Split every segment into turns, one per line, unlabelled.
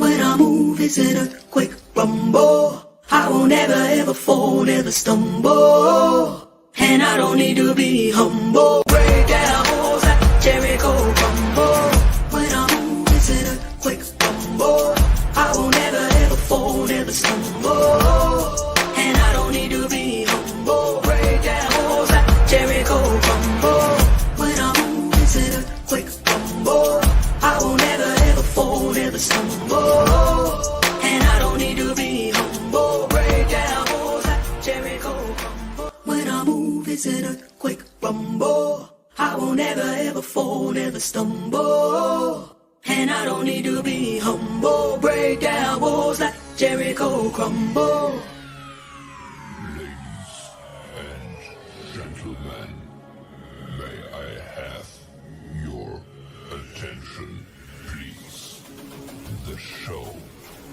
When I move, it's an earthquake rumble. I won't ever ever fall, never stumble. And I don't need to be humble. Break down walls like Jericho crumble. When I move, it's an earthquake rumble. I won't ever ever fall, never stumble. And I don't need to be humble. Break down walls like Jericho crumble. When I move, it's an earthquake rumble. I won't ever ever fall, never stumble. And I don't need to be humble. Break down walls like Jericho crumble. When I move, it's an earthquake rumble. I won't ever ever fall, never stumble. And I don't need to be humble. Break down walls like Jericho crumble.
Ladies and gentlemen, may I have your attention, please? The show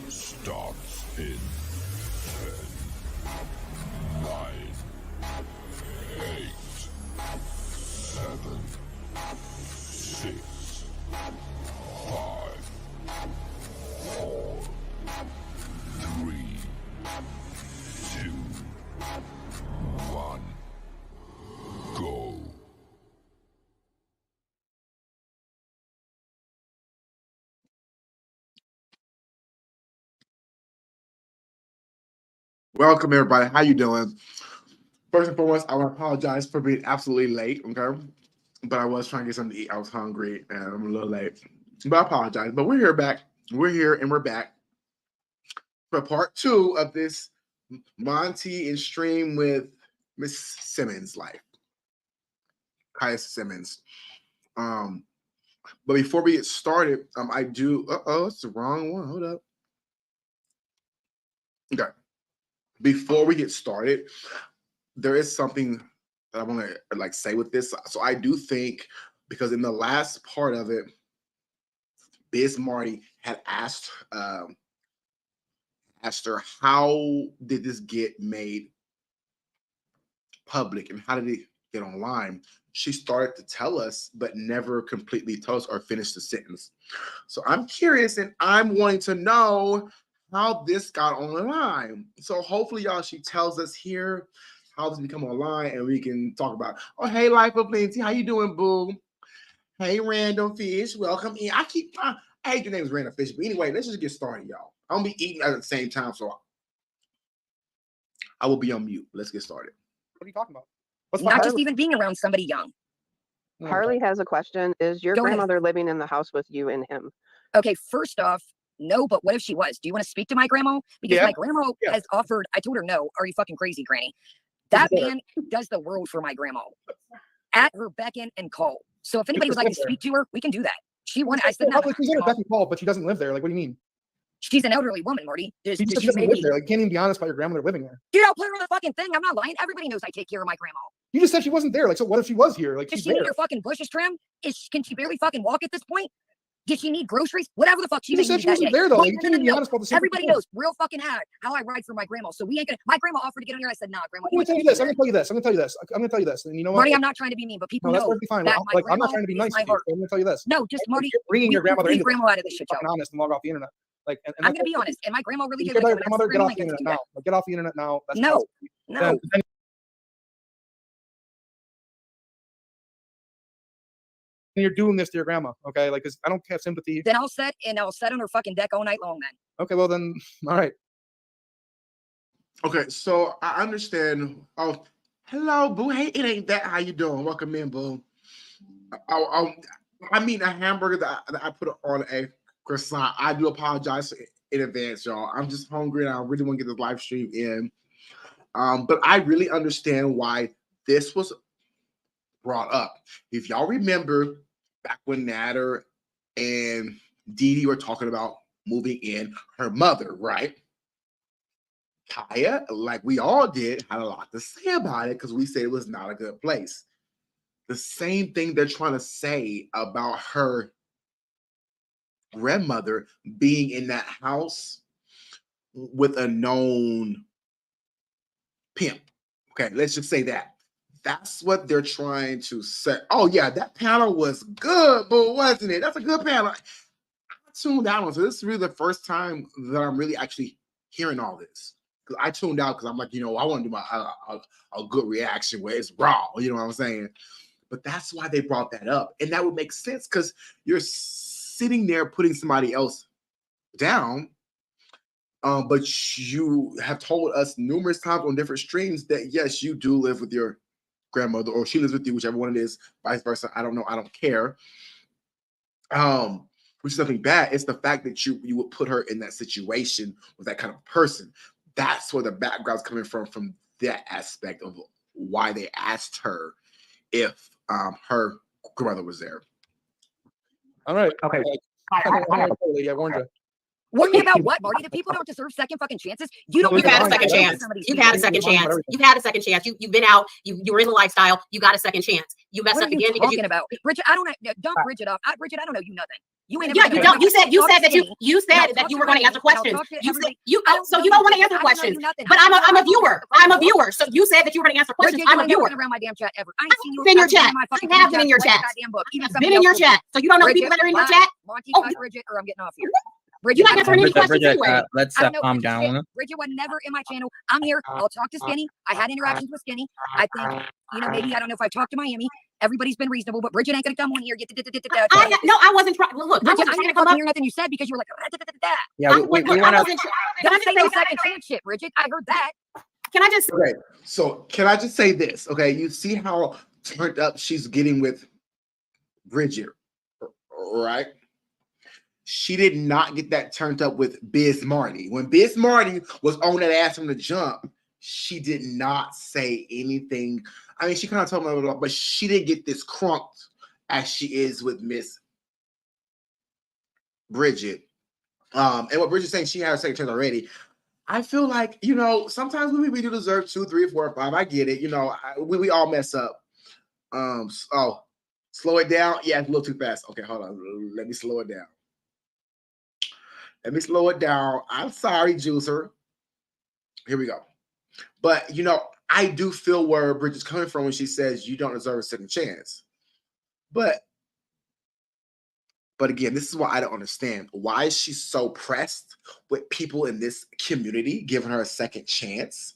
starts in 10, 9, 8, 7, 6, 5, 4, 3, 2, 1, go.
Welcome everybody. How you doing? First and foremost, I want to apologize for being absolutely late, okay? But I was trying to get something to eat. I was hungry and I'm a little late. But I apologize. But we're here back. We're here and we're back for part 2 of this Monty and stream with Miss Simmons life. Kaya Simmons. But before we get started, I do it's the wrong one. Hold up. Okay. Before we get started, there is something that I want to say with this. So I do think, because in the last part of it, Biz Marty had asked her, how did this get made public and how did it get online? She started to tell us, but never completely tell us or finish the sentence. So I'm curious and I'm wanting to know how this got online. So hopefully, y'all, she tells us here how this become online and we can talk about, oh, hey, Life of Plenty, how you doing, boo? Hey, Random Fish, welcome in. I hate your name is Random Fish, but anyway, let's just get started, y'all. I'm gonna be eating at the same time, so I will be on mute. Let's get started.
What are you talking about?
Not just even being around somebody young.
Harley has a question. Is your grandmother living in the house with you and him?
Okay, first off, no, but what if she was? Do you want to speak to my grandma? Because my grandma has offered, I told her no. Are you fucking crazy, Granny? That man does the world for my grandma. At her beck and call. So if anybody would like to speak to her, we can do that. She wanted, I said no.
She's at her beck and call, but she doesn't live there. Like, what do you mean?
She's an elderly woman, Marty.
She doesn't live there. Like, you can't even be honest about your grandmother living there.
Dude, I'll put her on the fucking thing. I'm not lying. Everybody knows I take care of my grandma.
You just said she wasn't there. Like, so what if she was here? Like,
does she need her fucking bushes trimmed? Can she barely fucking walk at this point? Did she need groceries? Whatever the fuck she
said she wasn't there, though. Like, you can't even be honest about the
everybody knows real fucking how I ride for my grandma. So we ain't gonna. My grandma offered to get on here. I said, nah, grandma.
I'm gonna tell you this. I'm gonna tell you this. I'm gonna tell you this. I'm gonna tell you this. And you know what?
Marty, I'm not trying to be mean, but people know
that's fine. Like, I'm not trying to be nice to you. I'm gonna tell you this.
No, just Marty.
You're bringing your grandmother into
grandma out of this shit,
y'all. Honest and log off the internet. Like, and
I'm gonna be honest. And my grandma really did.
Get off the internet now. Get off the internet now.
No.
You're doing this to your grandma, okay? Like, cause I don't have sympathy.
Then I'll sit on her fucking deck all night long. Then.
Okay, well then, all right.
Okay, so I understand. Oh, hello, boo. Hey, it ain't that. How you doing? Welcome in, boo. I mean, a hamburger that I put on a croissant. I do apologize in advance, y'all. I'm just hungry and I really want to get this live stream in. But I really understand why this was brought up. If y'all remember back when Natter and Dee Dee were talking about moving in, her mother, right? Kaya, like we all did, had a lot to say about it because we said it was not a good place. The same thing they're trying to say about her grandmother being in that house with a known pimp. Okay, let's just say that. That's what they're trying to say. Oh, yeah, that panel was good, but wasn't it? That's a good panel. I tuned out on. So this is really the first time that I'm really actually hearing all this. Because I tuned out because I'm like, I want to do a good reaction where it's raw. You know what I'm saying? But that's why they brought that up. And that would make sense because you're sitting there putting somebody else down. But you have told us numerous times on different streams that, yes, you do live with your grandmother, or she lives with you, whichever one it is, vice versa. I don't know. I don't care. Which is nothing bad. It's the fact that you would put her in that situation with that kind of person. That's where the background's coming from that aspect of why they asked her if her grandmother was there.
All right.
Okay.
I warned you.
Warn me about what, Marty? The people don't deserve second fucking chances. You don't.
You've had a second chance. You've had a second chance. You've had a second chance. You've been out. You were in the lifestyle. You got a second chance. You messed up again because
talking about Bridget. I don't know. Dump Bridget off. Bridget, I don't know you nothing. You ain't.
Yeah, you don't. You said that you were going to answer questions. You said so you don't want to answer questions. But I'm a viewer. I'm a viewer. So you said that you were going to answer questions. I'm a viewer.
Around my damn chat ever. I ain't seen you
in your chat. I have been in your chat. Been in your chat. So you don't know people that are in your chat.
Monty, Bridget, or I'm getting off here.
Bridget, you're not answering any questions anyway.
Let's calm down.
Bridget was never in my channel. I'm here. I'll talk to Skinny. I had interactions with Skinny. I think, maybe, I don't know if I talked to Miami. Everybody's been reasonable, but Bridget ain't going to come on here.
No, I wasn't trying. Look,
Bridget, I didn't come hear nothing you said because you were like,
yeah, we want to.
Don't say no second chance shit, Bridget. I heard that.
Can I just?
Okay, so can I just say this? Okay, you see how turned up she's getting with Bridget, right? She did not get that turned up with Biz Marty. When Biz Marty was on that ass from the jump, she did not say anything. I mean, she kind of told me, but she didn't get this crunked as she is with Miss Bridget. And what Bridget's saying, she had a second chance already. I feel like, sometimes we do deserve 2, 3, 4, 5. I get it. We all mess up. Slow it down. Yeah, it's a little too fast. Okay, hold on. Let me slow it down. I'm sorry, Juicer. Here we go. But, I do feel where Bridget's coming from when she says you don't deserve a second chance. But again, this is why I don't understand. Why is she so pressed with people in this community giving her a second chance?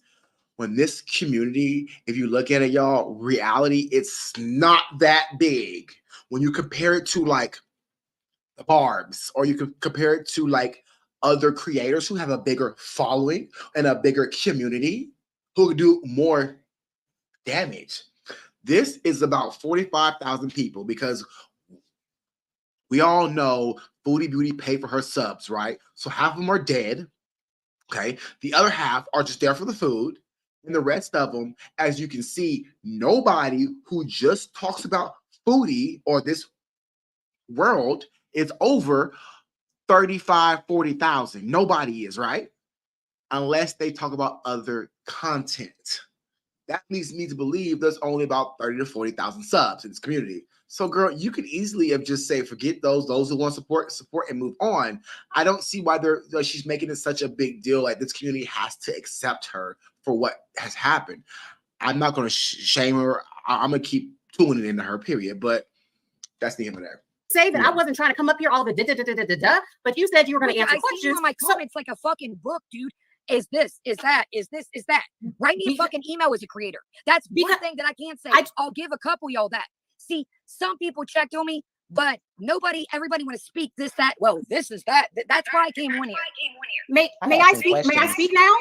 When this community, if you look at it, y'all, reality, it's not that big. When you compare it to like the Barbs, or you could compare it to like other creators who have a bigger following and a bigger community who do more damage. This is about 45,000 people because we all know Foodie Beauty paid for her subs, right? So half of them are dead, okay? The other half are just there for the food. And the rest of them, as you can see, nobody who just talks about Foodie or this world is over 35, 40,000. Nobody is, right? Unless they talk about other content. That leads me to believe there's only about 30 to 40,000 subs in this community. So, girl, you could easily have just say, forget those who want support, and move on. I don't see why she's making it such a big deal. Like, this community has to accept her for what has happened. I'm not going to shame her. I'm going to keep tuning into her, period. But that's the end of that.
Say that I wasn't trying to come up here all the but you said you were going to answer questions.
You on my comments like a fucking book, dude. Is this, is that, is this, is that. Write me a fucking email as a creator. That's one thing that I can't say. I'll give a couple y'all that. See, some people checked on me, but everybody want to speak this, that. Well, this is that. That's why I came on here.
May I speak? May I speak now?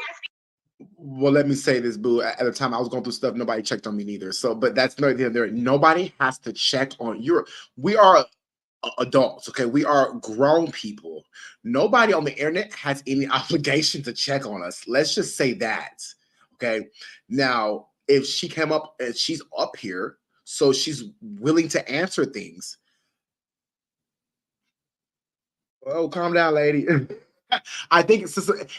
Well, let me say this, boo. At the time I was going through stuff, nobody checked on me neither. So, but that's neither there. Nobody has to check on you. We are adults, okay? We are grown people. Nobody on the internet has any obligation to check on us. Let's just say that, okay? Now, if she came up and she's up here, so she's willing to answer things. Oh, calm down, lady. I think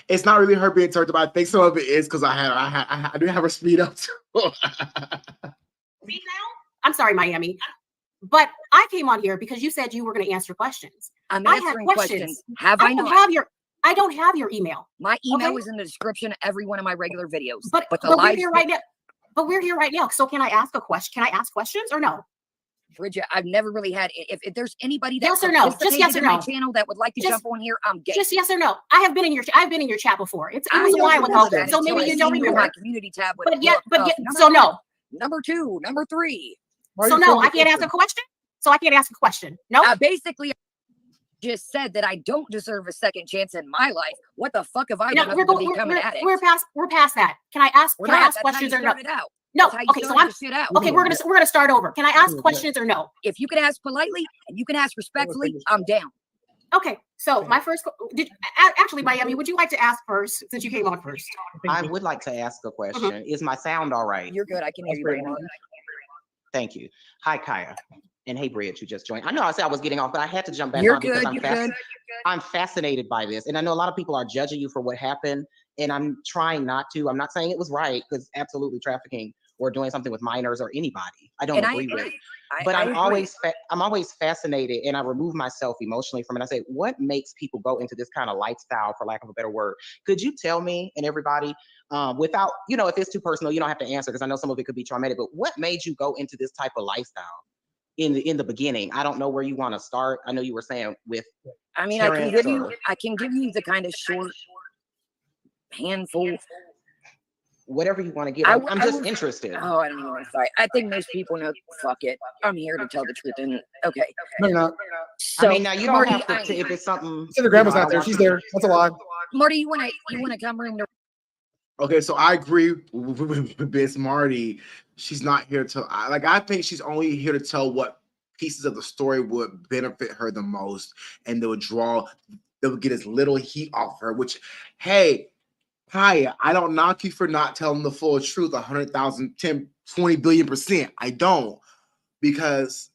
it's not really her being turned up. I think some of it is because I do have her speed up too.
Speak now? I'm sorry, Miami. But I came on here because you said you were going to answer questions.
I'm answering questions. I
don't have your email.
My email is in the description of every one of my regular videos.
But we're here right now. So can I ask a question? Can I ask questions or no?
Bridget, I've never really had. If there's anybody that
yes or no, just yes or no,
my channel that would like to jump on here, I'm game.
Just yes or no. I've been in your chat before. It was a while ago, so maybe you don't remember.
My community tab,
so no.
Number 2, number 3.
So no, I can't ask a question. So I can't ask a question. No.
Basically, just said that I don't deserve a second chance in my life. What the fuck have I done?
We're past that. Can I ask questions or no? No. Okay, so we're gonna start over. Can I ask questions or no?
If you can ask politely and you can ask respectfully, I'm down.
Okay, so my first actually, Miami, would you like to ask first since you came on first?
I would like to ask a question. Is my sound all right?
You're good. I can hear you right now.
Thank you. Hi, Kaya. And hey, Bridget, who just joined. I know I said I was getting off, but I had to jump back on because I'm fascinated by this. And I know a lot of people are judging you for what happened. And I'm trying not to. I'm not saying it was right, because absolutely trafficking or doing something with minors or anybody, I don't agree with. But I'm always fascinated, and I remove myself emotionally from it. I say, what makes people go into this kind of lifestyle, for lack of a better word? Could you tell me and everybody, without, if it's too personal, you don't have to answer, because I know some of it could be traumatic, but what made you go into this type of lifestyle in the beginning? I don't know where you want to start. I know you were saying with
I can give you the kind of short handful,
whatever you want to give. I'm just interested.
Oh, I don't even want to fight. I think most people know. Fuck it. I'm here to tell the truth. And okay.
No, you're not.
So,
I mean, now you don't have to. If it's something.
Say the grandma's not there. She's there. That's a lie.
Marty, you wanna come in?
Okay, so I agree with Miss Marty. She's not here to I think she's only here to tell what pieces of the story would benefit her the most, and they would get as little heat off her. Which, hey. Hi, I don't knock you for not telling the full truth, 100,000, 10, 20 billion%. I don't, because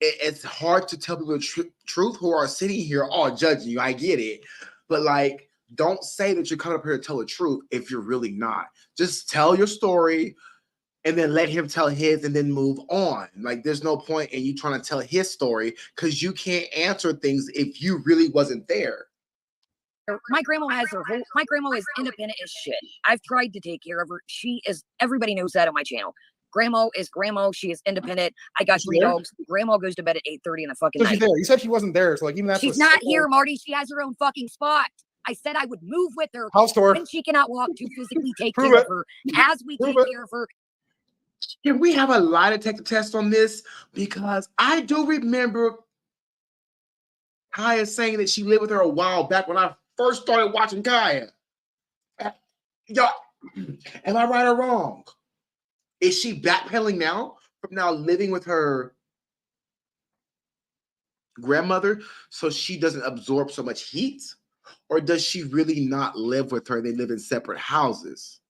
it's hard to tell people the truth who are sitting here all judging you. I get it. But don't say that you're coming up here to tell the truth if you're really not. Just tell your story and then let him tell his and then move on. There's no point in you trying to tell his story, because you can't answer things if you really wasn't there.
My grandma my grandma is independent as shit. I've tried to take care of her. Everybody knows that on my channel. Grandma is grandma. She is independent. I got 3 dogs. Grandma goes to bed at 8:30 in the fucking night.
She's there. You said she wasn't there. So even
she's not here, Marty. She has her own fucking spot. I said I would move with her.
House tour.
When she cannot walk to physically take care of her. As we take care of her.
Can we have a lie detector test on this? Because I do remember Kaya saying that she lived with her a while back when I first started watching Kaya. Yo, am I right or wrong? Is she backpedaling now from now living with her grandmother so she doesn't absorb so much heat? Or does she really not live with her? They live in separate houses.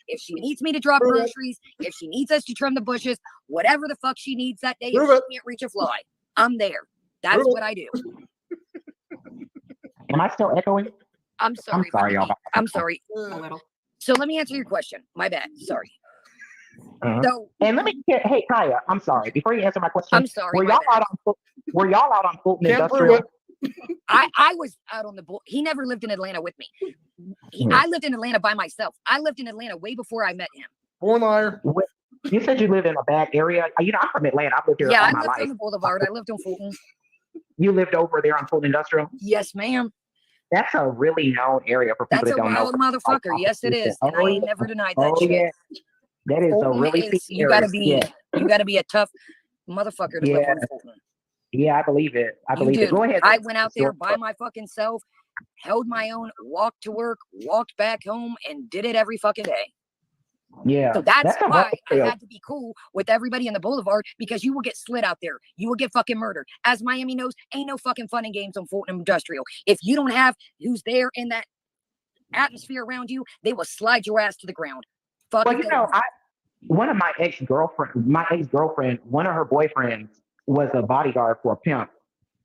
If she needs me to drop groceries, if she needs us to trim the bushes, whatever the fuck she needs that day, if she can't reach a fly, I'm there. That's what I do.
Am I still echoing?
I'm sorry.
I'm sorry, y'all.
I'm sorry.
A little.
So let me answer your question. My bad. Sorry. So,
and let me hey Kaya, I'm sorry. Before you answer my question,
I'm sorry.
Were y'all out on Fulton Industrial?
I was out on the boat. He never lived in Atlanta with me. I lived in Atlanta by myself. I lived in Atlanta way before I met him.
Born liar.
You said you lived in a bad area. I'm from Atlanta. I've lived here all my life.
I lived on the Boulevard. I lived on Fulton.
You lived over there on Fulton Industrial?
Yes, ma'am.
That's a really known area for people that don't know.
That's a wild motherfucker. Yes, it is. And I ain't never denied that shit.
Yeah. That is Fulton a really
you gotta be a tough motherfucker to live on Fulton.
Yeah, I believe it. I believe it. Go ahead.
I went out there by my fucking self, held my own, walked to work, walked back home, and did it every fucking day.
Yeah.
So that's why I had to be cool with everybody in the Boulevard, because you will get slid out there. You will get fucking murdered. As Miami knows, ain't no fucking fun and games on Fulton Industrial. If you don't have who's there in that atmosphere around you, they will slide your ass to the ground.
One of my ex-girlfriend, one of her boyfriends was a bodyguard for a pimp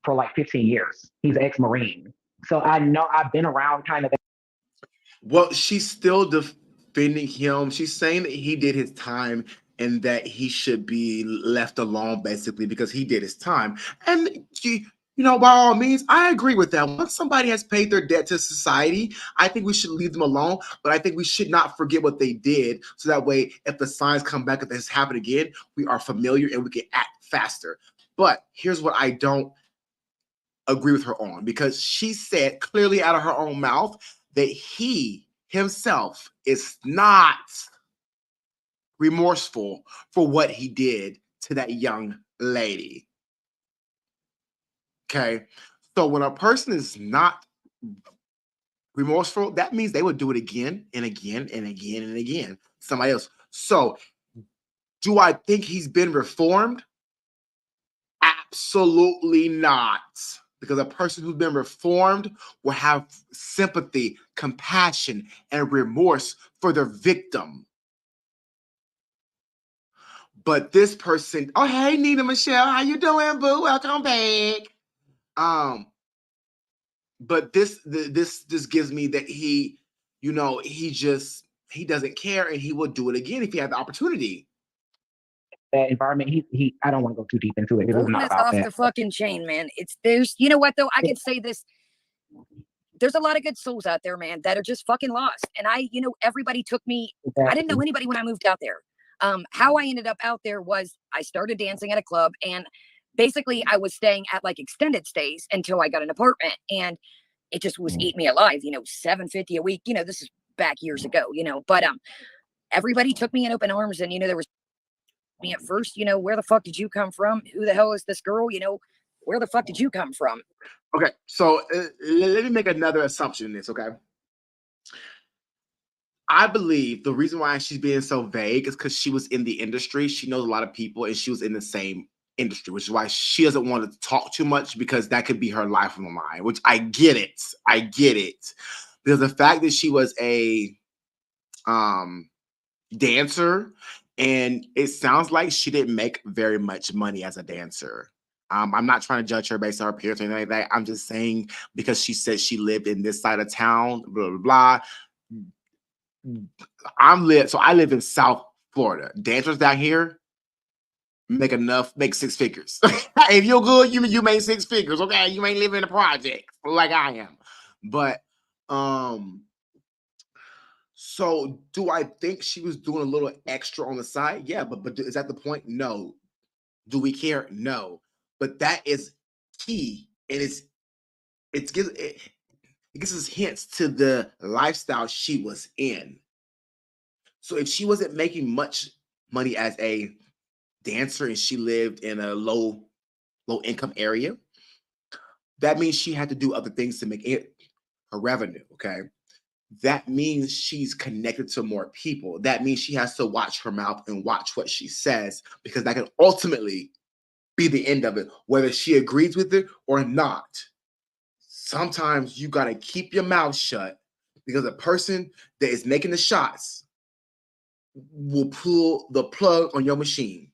for like 15 years. He's ex-Marine. So I know I've been around kind of.
Well, she's still defending him. She's saying that he did his time and that he should be left alone, basically, because he did his time. And You know, by all means, I agree with that. Once somebody has paid their debt to society, I think we should leave them alone. But I think we should not forget what they did. So that way, if the signs come back, if this happens again, we are familiar and we can act faster. But here's what I don't agree with her on, because she said clearly out of her own mouth that he himself is not remorseful for what he did to that young lady. Okay. So when a person is not remorseful, that means they would do it again and again and again and again. Somebody else. So do I think he's been reformed? Absolutely not. Because a person who's been reformed will have sympathy, compassion, and remorse for their victim. But this person, oh, hey, Nina Michelle, how you doing, boo? Welcome back. But this gives me that he, you know, he doesn't care, and he will do it again if he had the opportunity.
That environment, he I don't want to go too deep into it. It was not about
off
that.
the fucking chain, man. There's, you know what though? I can say this. There's a lot of good souls out there, man, that are just fucking lost. And everybody took me.
Exactly.
I didn't know anybody when I moved out there. How I ended up out there was I started dancing at a club, and basically I was staying at like extended stays until I got an apartment, and it just was eating me alive. $750 a week. This is back years ago. But everybody took me in open arms, and there was me at first. Where the fuck did you come from? Who the hell is this girl? Where the fuck did you come from?
Okay, so let me make another assumption in this. Okay. I believe the reason why she's being so vague is because she was in the industry. She knows a lot of people, and she was in the same industry, which is why she doesn't want to talk too much, because that could be her life on the line, which I get it. I get it. Because the fact that she was a dancer, and it sounds like she didn't make very much money as a dancer. I'm not trying to judge her based on her appearance or anything like that. I'm just saying because she said she lived in this side of town, blah, blah, blah. I live in South Florida. Dancers down here make 6 figures. If you're good, you make 6 figures. Okay, you ain't living in a project like I am. But so do I think she was doing a little extra on the side? Yeah, but is that the point? No. Do we care? No. But that is key, and it gives us hints to the lifestyle she was in. So if she wasn't making much money as a dancer and she lived in a low income area, that means she had to do other things to make it her revenue. Okay. That means she's connected to more people. That means she has to watch her mouth and watch what she says, because that can ultimately be the end of it, whether she agrees with it or not. Sometimes you got to keep your mouth shut, because a person that is making the shots will pull the plug on your machine,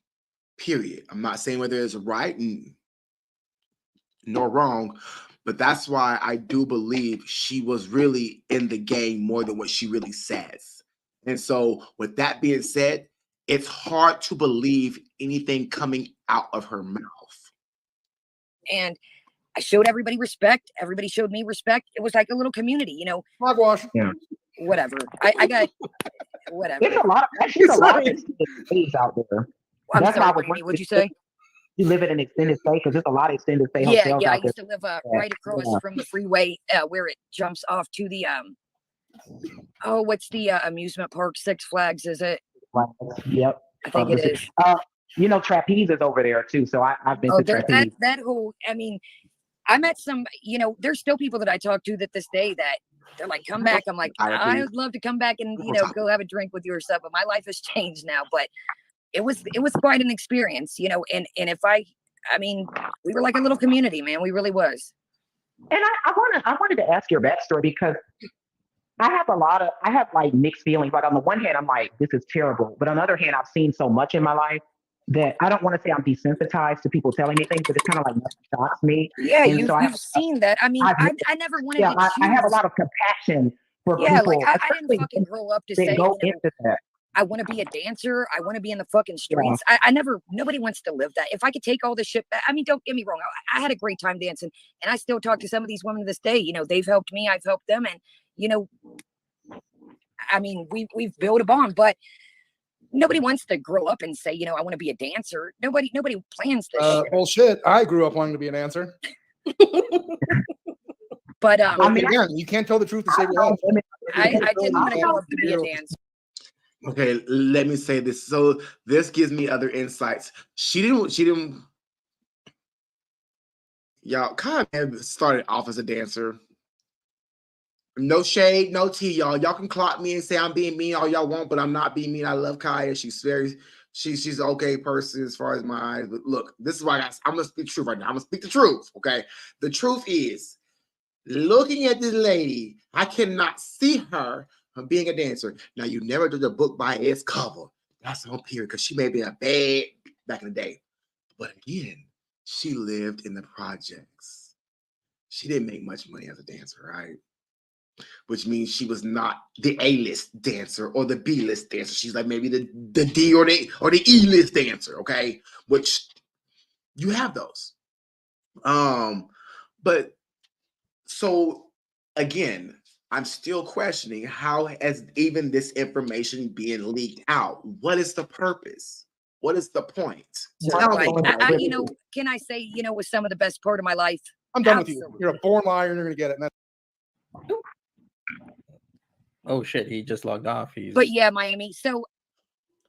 period. I'm not saying whether it's right nor wrong, but that's why I do believe she was really in the game more than what she really says. And so with that being said, it's hard to believe anything coming out of her mouth.
And I showed everybody respect. Everybody showed me respect. It was like a little community,
Hogwash.
Yeah.
Whatever. I got whatever.
There's a lot of extended stays out there.
I'm sorry, Brittany, what'd you say?
You live in an extended stay, because there's a lot of extended stay hotels
I
out there.
used to live right across from the freeway where it jumps off to the what's the amusement park? Six Flags, is it?
Yep.
I think it is.
Trapeze is over there too. So I've been to Trapeze.
That whole, I met some, there's still people that I talk to that this day that they're like, come back. I'm like, I would love to come back and, go have a drink with you or stuff. But my life has changed now. But it was quite an experience, and if we were like a little community, man. We really was.
And I wanted to ask your backstory, because I have like mixed feelings. Like on the one hand, I'm like, this is terrible. But on the other hand, I've seen so much in my life that I don't want to say I'm desensitized to people telling me things, but it's kind of like nothing shocks me.
Yeah, you've seen that. I never wanted to
I have a lot of compassion for people.
Like I didn't fucking grow up to say,
go into that.
I want to be a dancer. I want to be in the fucking streets. Nobody wants to live that. If I could take all this shit back, I mean, don't get me wrong. I had a great time dancing, and I still talk to some of these women to this day. You know, they've helped me, I've helped them. And, you know, I mean, we've built a bond, but nobody wants to grow up and say, you know, I want to be a dancer. Nobody plans this shit.
Bullshit. I grew up wanting to be a dancer.
But
I mean, again, you can't tell the truth to save your life.
I didn't want to grow up to be a dancer.
Okay, let me say this. So this gives me other insights. She didn't. Y'all kind of started off as a dancer. No shade, no tea, y'all. Y'all can clock me and say I'm being mean all y'all want, but I'm not being mean. I love Kaya. She's an okay person as far as my eyes. But look, this is why I'm gonna speak the truth right now. I'm gonna speak the truth. Okay. The truth is, looking at this lady, I cannot see her being a dancer. Now, you never did a book by its cover. That's on period, because she may be a bad back in the day. But again, she lived in the projects. She didn't make much money as a dancer, right? Which means she was not the A-list dancer or the B-list dancer. She's like maybe the D or the E-list dancer, okay? Which you have those. But so again, I'm still questioning how has even this information being leaked out. What is the purpose? What is the point? Tell me.
You know, can I say, you know, was some of the best part of my life?
I'm done with you. You're a born liar and you're gonna get it.
Oh shit, he just logged off.
But yeah, Miami. So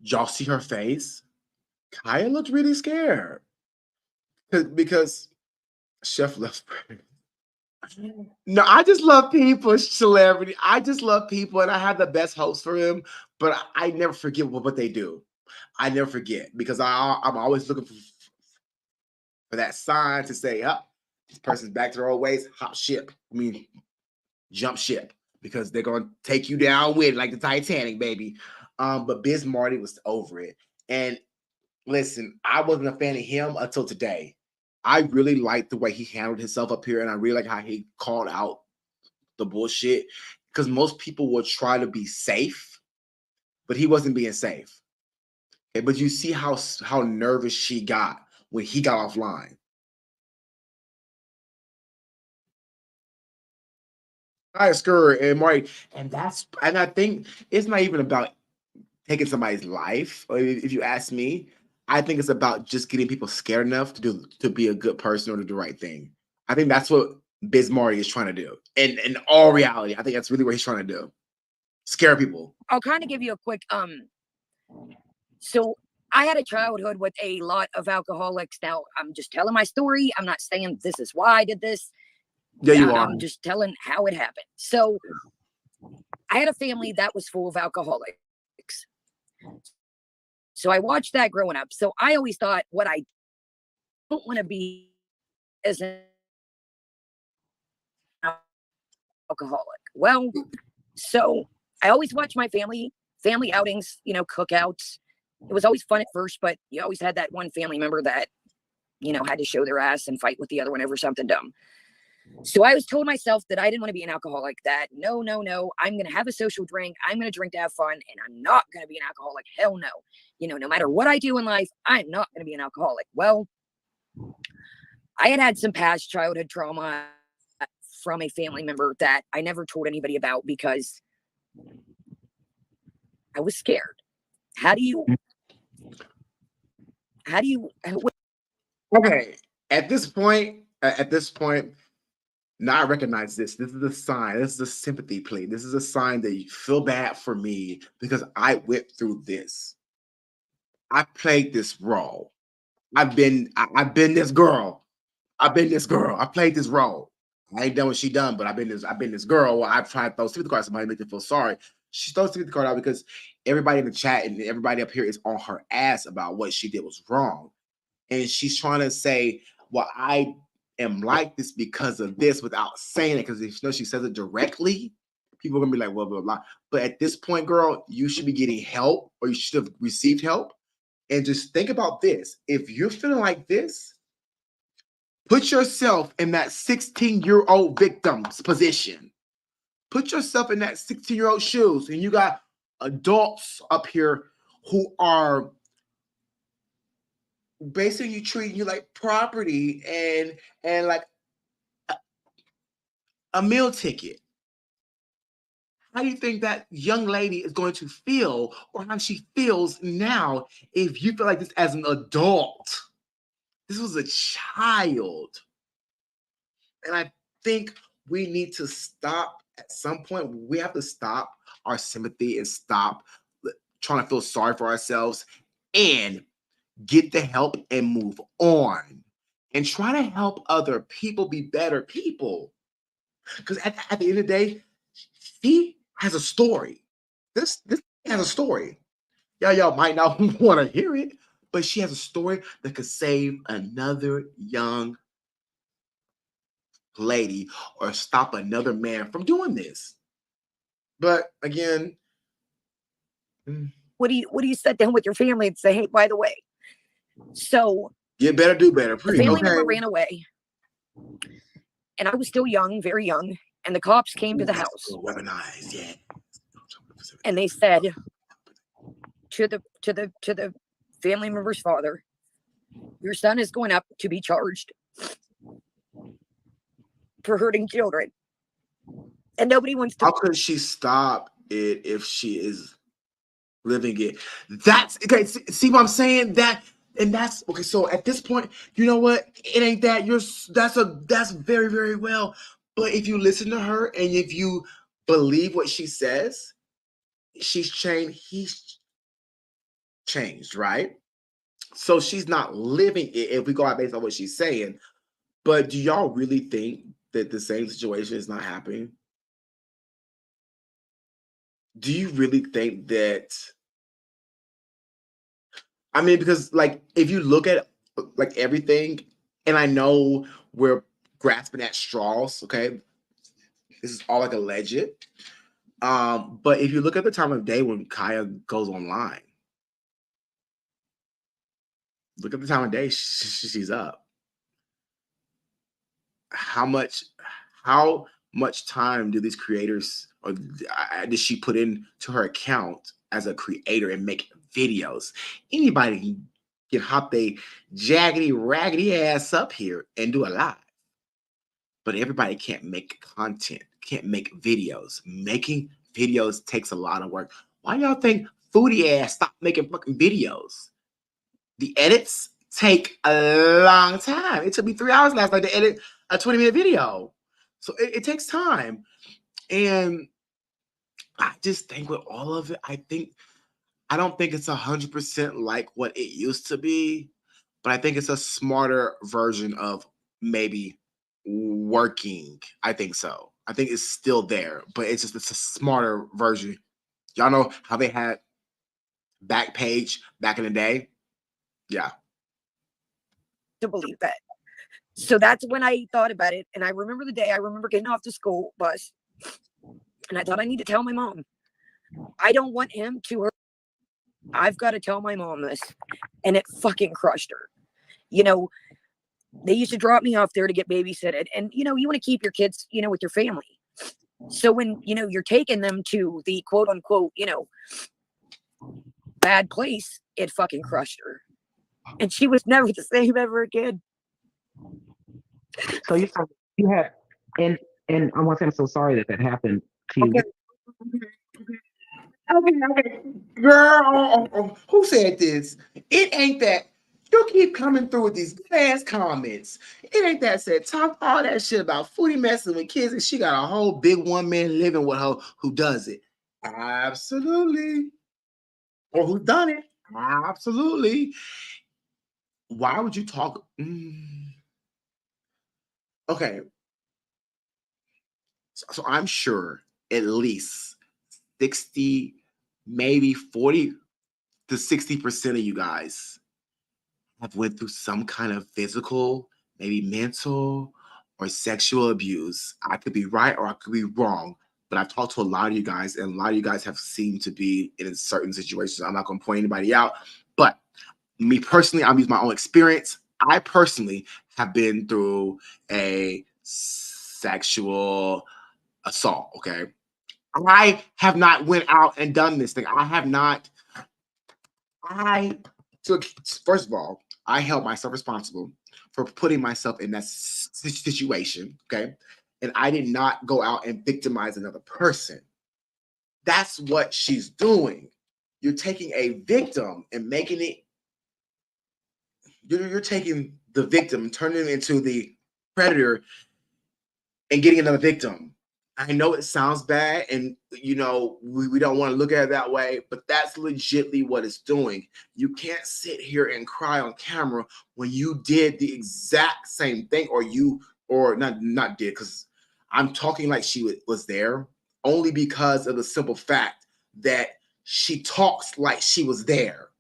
y'all see her face? Kaya looked really scared. Because Chef left. No, I just love people, celebrity. I just love people, and I have the best hopes for them, but I never forget what they do. I never forget, because I'm always looking for that sign to say, up, this person's back to their old ways, hop ship. I mean, jump ship, because they're going to take you down with it, like the Titanic, baby. But Biz Marty was over it. And listen, I wasn't a fan of him until today. I really liked the way he handled himself up here, and I really like how he called out the bullshit, because most people will try to be safe, but he wasn't being safe. Okay, but you see how nervous she got when he got offline. I screw and Marty, and I think it's not even about taking somebody's life. Or if you ask me, I think it's about just getting people scared enough to be a good person or to do the right thing. I think that's what Biz Marty is trying to do. And in all reality, I think that's really what he's trying to do. Scare people.
I'll kind of give you a quick so I had a childhood with a lot of alcoholics. Now I'm just telling my story. I'm not saying this is why I did this.
Yeah, you are.
I'm just telling how it happened. So I had a family that was full of alcoholics. So I watched that growing up. So I always thought what I don't want to be as an alcoholic. Well, so I always watched my family outings, you know, cookouts. It was always fun at first, but you always had that one family member that, you know, had to show their ass and fight with the other one over something dumb. So I was told myself that I didn't want to be an alcoholic, that no, I'm going to have a social drink. I'm going to drink to have fun, and I'm not going to be an alcoholic. Hell no. You know, no matter what I do in life, I'm not going to be an alcoholic. Well, I had some past childhood trauma from a family member that I never told anybody about because I was scared.
Okay. At this point, now I recognize this. This is a sign. This is a sympathy plea. This is a sign that you feel bad for me because I went through this. I played this role. I've been this girl. I played this role. I ain't done what she done, but I've been this girl. I've tried to throw sympathy cards at somebody, make them feel sorry. She throws sympathy card out because everybody in the chat and everybody up here is on her ass about what she did was wrong. And she's trying to say, well, I am like this because of this without saying it. Because if you know she says it directly, people are gonna be like, well, blah, blah. But at this point, girl, you should be getting help, or you should have received help. And just think about this. If you're feeling like this, put yourself in that 16-year-old victim's position. Put yourself in that 16-year-old shoes, and you got adults up here who are basically treating you like property and like a meal ticket. How do you think that young lady is going to feel, or how she feels now, if you feel like this as an adult? This was a child. And I think we need to stop at some point. We have to stop our sympathy and stop trying to feel sorry for ourselves and get the help and move on and try to help other people be better people. Because at the end of the day, she has a story. This has a story. Y'all might not want to hear it, but she has a story that could save another young lady or stop another man from doing this. But again,
what do you sit down with your family and say, hey, by the way, so
get better, do better.
The family member ran away, and I was still young, very young, and the cops came to the house.
Weaponized, yeah.
And they said to the family member's father, your son is going up to be charged for hurting children. And nobody wants to.
How could she stop it if she is living it? That's okay. See what I'm saying? That's okay. So at this point, you know what? It ain't that. That's very, very well. But if you listen to her and if you believe what she says, she's changed. He's changed, right? So she's not living it if we go out based on what she's saying. But do y'all really think that the same situation is not happening? Do you really think that? I mean, because like if you look at like everything, and I know we're grasping at straws, okay? This is all like alleged. But if you look at the time of day when Kaya goes online, look at the time of day she's up. How much time do these creators or did she put into her account as a creator and make videos? Anybody can hop they jaggedy raggedy ass up here and do a live, but everybody can't make content, can't make videos. Making videos takes a lot of work. Why y'all think Foodie ass stopped making fucking videos? The edits take a long time. It took me 3 hours last night to edit a 20-minute video. So it takes time. And I just think with all of it, I don't think it's 100% like what it used to be, but I think it's a smarter version of maybe working. I think so. I think it's still there, but it's a smarter version. Y'all know how they had Backpage back in the day? Yeah.
To believe that. So that's when I thought about it. And I remember the day, I remember getting off the school bus and I thought I need to tell my mom. I don't want him to hurt. I've got to tell my mom this. And it fucking crushed her. You know, they used to drop me off there to get babysitted. And, you know, you want to keep your kids, you know, with your family. So when, you know, you're taking them to the quote unquote, you know, bad place, it fucking crushed her. And she was never the same ever again.
So you had, and I want to say I'm so sorry that happened to you.
Okay. Girl, who said this? It ain't that. You keep coming through with these good ass comments. It ain't that said talk all that shit about Foodie messing with kids and she got a whole big one man living with her who does it. Absolutely. Or who done it. Absolutely. Why would you talk? Okay. So I'm sure at least 60, maybe 40 to 60% of you guys have went through some kind of physical, maybe mental or sexual abuse. I could be right or I could be wrong, but I've talked to a lot of you guys and a lot of you guys have seemed to be in certain situations. I'm not going to point anybody out, but me personally, I'm using my own experience. I personally have been through a sexual assault, okay? I have not went out and done this thing. I have not. I took, first of all, I held myself responsible for putting myself in that situation, okay? And I did not go out and victimize another person. That's what she's doing. You're taking a victim and making it, you're taking the victim and turning it into the predator and getting another victim. I know it sounds bad, and we don't want to look at it that way, but that's legitly what it's doing. You can't sit here and cry on camera when you did the exact same thing, or not did, because I'm talking like she was there only because of the simple fact that she talks like she was there.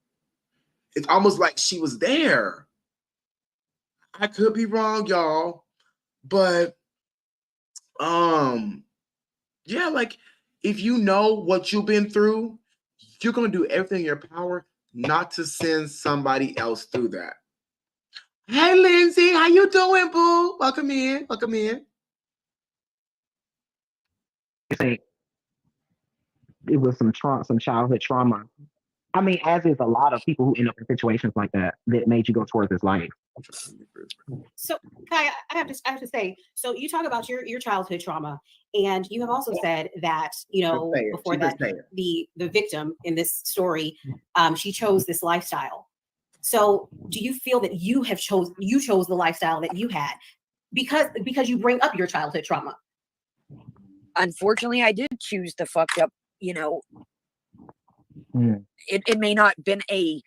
It's almost like she was there. I could be wrong, y'all, but yeah, like if you know what you've been through, you're gonna do everything in your power not to send somebody else through that. Hey, Lindsay, how you doing, boo? Welcome in. Welcome in.
Say it was some childhood trauma. I mean, as is a lot of people who end up in situations like that made you go towards this life.
So, Kai, I have to say, so you talk about your childhood trauma, and you have also said that before that the victim in this story, she chose this lifestyle. So, do you feel that you chose the lifestyle that you had because you bring up your childhood trauma?
Unfortunately, I did choose the fucked up. It may not have been a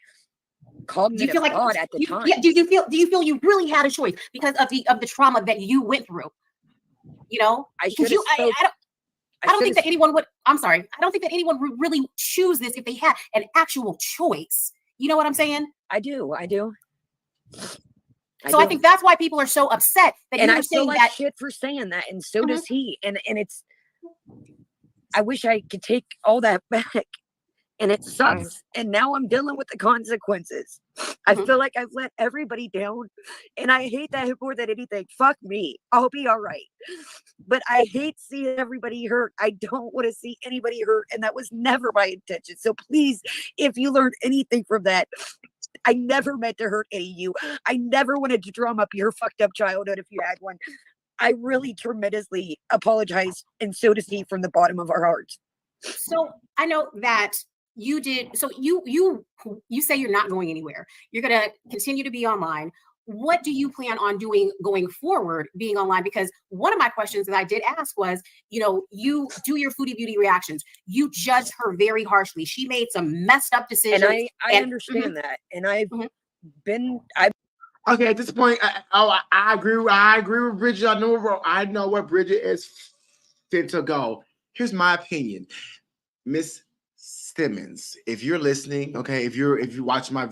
cognitive thought at the time.
Yeah, do you feel you really had a choice because of the trauma that you went through? I don't think that anyone would. I'm sorry. I don't think that anyone would really choose this if they had an actual choice. You know what I'm saying?
I do.
I think that's why people are so upset that you're saying that
shit for saying that, and so does he. And it's. I wish I could take all that back. And it sucks. And now I'm dealing with the consequences. I feel like I've let everybody down. And I hate that more than anything. Fuck me. I'll be all right. But I hate seeing everybody hurt. I don't want to see anybody hurt. And that was never my intention. So please, if you learned anything from that, I never meant to hurt any of you. I never wanted to drum up your fucked up childhood if you had one. I really tremendously apologize. And so does he from the bottom of our hearts.
So I know that you did. So you say you're not going anywhere. You're going to continue to be online. What do you plan on doing going forward, being online? Because one of my questions that I did ask was, you do your Foodie Beauty reactions. You judged her very harshly. She made some messed up decisions.
And I understand that. And I've
okay, at this point, I agree with Bridget. I know where Bridget is fit to go. Here's my opinion. Miss Simmons, if you're listening, okay, if you watch my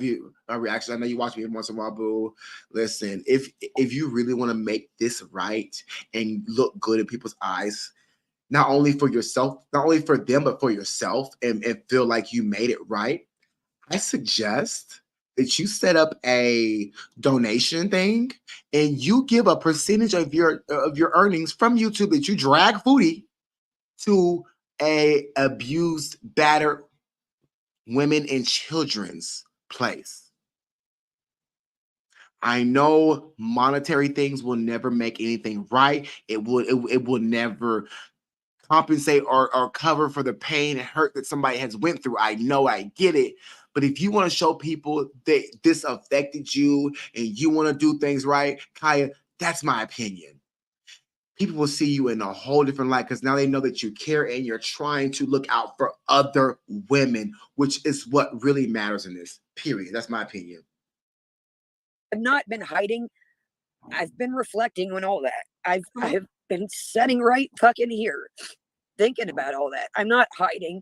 reaction, I know you watch me every once in a while, boo. Listen, if you really want to make this right and look good in people's eyes, not only for yourself, not only for them, but for yourself, and feel like you made it right, I suggest that you set up a donation thing and you give a percentage of your earnings from YouTube that you drag Foodie to a abused, battered women and children's place. I know monetary things will never make anything right. It will never compensate or cover for the pain and hurt that somebody has went through. I know, I get it. But if you want to show people that this affected you and you want to do things right, Kaya, that's my opinion. People will see you in a whole different light because now they know that you care and you're trying to look out for other women, which is what really matters in this, period. That's my opinion.
I've not been hiding. I've been reflecting on all that. I've been sitting right fucking here thinking about all that. I'm not hiding.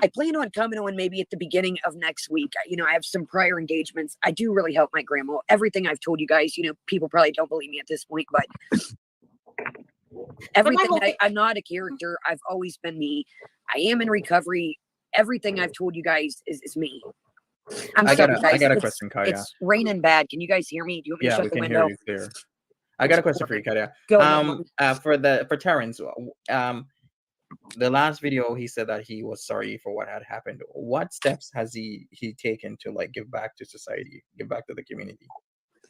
I plan on coming on maybe at the beginning of next week. I have some prior engagements. I do really help my grandma. Everything I've told you guys, people probably don't believe me at this point, but everything. I'm not a character. I've always been me. I am in recovery. Everything I've told you guys is me.
I got a question, Kaya.
It's raining bad. Can you guys hear me? Do you want me to shut the window?
Yeah, we can hear you clear. I got a question for you, Kaya.
Go ahead,
for Terrence, the last video he said that he was sorry for what had happened. What steps has he taken to like give back to society, give back to the community?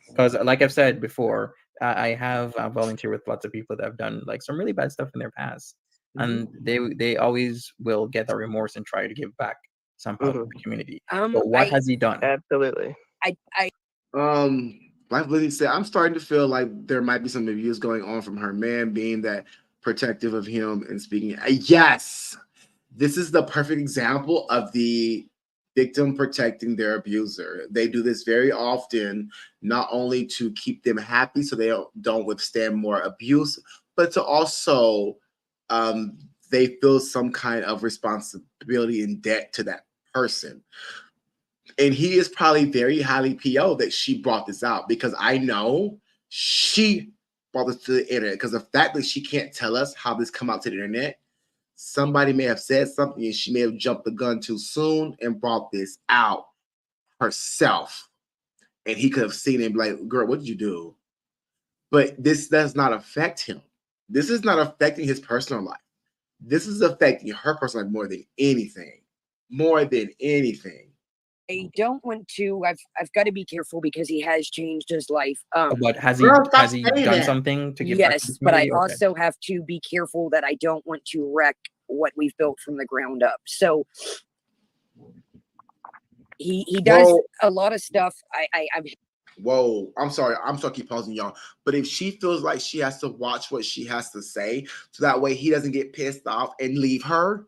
Because like I've said before, I have volunteered with lots of people that have done like some really bad stuff in their past, and they always will get the remorse and try to give back somehow to the community. But what has he done?
Absolutely.
Like Lizzie said, I'm starting to feel like there might be some abuse going on from her man being that protective of him and speaking. Yes, this is the perfect example of the victim protecting their abuser. They do this very often, not only to keep them happy so they don't withstand more abuse, but to also they feel some kind of responsibility and debt to that person. And he is probably very highly PO that she brought this out, because I know she brought this to the internet, because the fact that she can't tell us how this come out to the internet, somebody may have said something and she may have jumped the gun too soon and brought this out herself. And he could have seen it and be like, girl, what did you do? But this does not affect him. This is not affecting his personal life. This is affecting her personal life more than anything. More than anything.
I don't want to. I've got to be careful because he has changed his life.
But has he done something to give back to the
yes, but I
community? Okay.
also have to be careful that I don't want to wreck what we've built from the ground up. So he does a lot of stuff. I'm
Whoa, I'm sorry. I'm sorry, keep pausing y'all. But if she feels like she has to watch what she has to say, so that way he doesn't get pissed off and leave her,